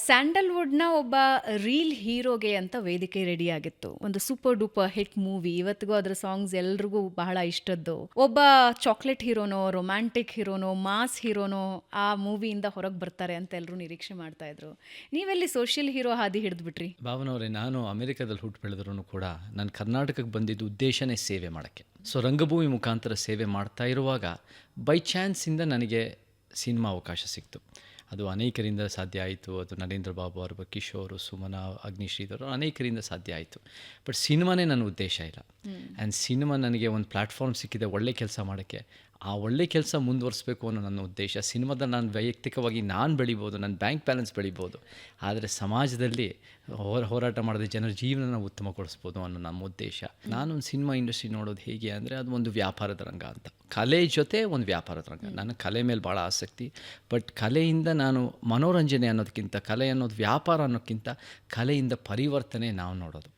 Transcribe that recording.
ಸ್ಯಾಂಡಲ್‌ವುಡ್‌ನ ಒಬ್ಬ ರೀಲ್ ಹೀರೋಗೆ ಅಂತ ವೇದಿಕೆ ರೆಡಿ ಆಗಿತ್ತು. ಒಂದು ಸೂಪರ್ ಡೂಪರ್ ಹಿಟ್ ಮೂವಿ. ಇವತ್ತಿಗೂ ಅದರ ಸಾಂಗ್ಸ್ ಎಲ್ರಿಗೂ ಬಹಳ ಇಷ್ಟದ್ದು. ಒಬ್ಬ ಚಾಕ್ಲೇಟ್ ಹೀರೋನೋ, ರೊಮ್ಯಾಂಟಿಕ್ ಹೀರೋನೋ, ಮಾಸ್ ಹೀರೋನೋ ಆ ಮೂವಿಯಿಂದ ಹೊರಗೆ ಬರ್ತಾರೆ ಅಂತ ಎಲ್ಲರೂ ನಿರೀಕ್ಷೆ ಮಾಡ್ತಾ ಇದ್ರು. ನೀವೆಲ್ಲಿ ಸೋಷಿಯಲ್ ಹೀರೋ ಹಾದಿ ಹಿಡಿದ್ಬಿಟ್ರಿ? ಭಾವನವರೇ, ನಾನು ಅಮೆರಿಕದಲ್ಲಿ ಹುಟ್ಟು ಬೆಳೆದ್ರೂ ಕೂಡ ನಾನು ಕರ್ನಾಟಕಕ್ಕೆ ಬಂದಿದ್ದು ಉದ್ದೇಶನೇ ಸೇವೆ ಮಾಡೋಕ್ಕೆ. ಸೊ ರಂಗಭೂಮಿ ಮುಖಾಂತರ ಸೇವೆ ಮಾಡ್ತಾ ಇರುವಾಗ ಬೈ ಚಾನ್ಸಿಂದ ನನಗೆ ಸಿನಿಮಾ ಅವಕಾಶ ಸಿಕ್ತು. ಅದು ಅನೇಕರಿಂದ ಸಾಧ್ಯ ಆಯಿತು. ಅದು ನರೇಂದ್ರ ಬಾಬು ಅವರು, ಕಿಶೋರು, ಸುಮನ, ಅಗ್ನಿಶ್ರೀಧರು ಅನೇಕರಿಂದ ಸಾಧ್ಯ ಆಯಿತು. ಬಟ್ ಸಿನಿಮಾನೇ ನನ್ನ ಉದ್ದೇಶ ಇಲ್ಲ. ಆ್ಯಂಡ್ ಸಿನಿಮಾ ನನಗೆ ಒಂದು ಪ್ಲ್ಯಾಟ್ಫಾರ್ಮ್ ಸಿಕ್ಕಿದೆ ಒಳ್ಳೆ ಕೆಲಸ ಮಾಡೋಕ್ಕೆ. ಆ ಒಳ್ಳೆ ಕೆಲಸ ಮುಂದುವರಿಸಬೇಕು ಅನ್ನೋ ನನ್ನ ಉದ್ದೇಶ. ಸಿನಿಮಾದಲ್ಲಿ ನಾನು ವೈಯಕ್ತಿಕವಾಗಿ ನಾನು ಬೆಳಿಬೋದು, ನನ್ನ ಬ್ಯಾಂಕ್ ಬ್ಯಾಲೆನ್ಸ್ ಬೆಳಿಬೋದು, ಆದರೆ ಸಮಾಜದಲ್ಲಿ ಹೋರಾಟ ಮಾಡಿದ ಜನರ ಜೀವನನ ಉತ್ತಮಗೊಳಿಸ್ಬೋದು ಅನ್ನೋ ನಮ್ಮ ಉದ್ದೇಶ. ನಾನೊಂದು ಸಿನಿಮಾ ಇಂಡಸ್ಟ್ರಿ ನೋಡೋದು ಹೇಗೆ ಅಂದರೆ ಅದು ಒಂದು ವ್ಯಾಪಾರದ ರಂಗ ಅಂತ. ಕಲೆ ಜೊತೆ ಒಂದು ವ್ಯಾಪಾರದ ರಂಗ. ನನಗೆ ಕಲೆ ಮೇಲೆ ಭಾಳ ಆಸಕ್ತಿ. ಬಟ್ ಕಲೆಯಿಂದ ನಾನು ಮನೋರಂಜನೆ ಅನ್ನೋದಕ್ಕಿಂತ, ಕಲೆ ಅನ್ನೋದು ವ್ಯಾಪಾರ ಅನ್ನೋಕ್ಕಿಂತ ಕಲೆಯಿಂದ ಪರಿವರ್ತನೆ ನಾವು ನೋಡೋದು.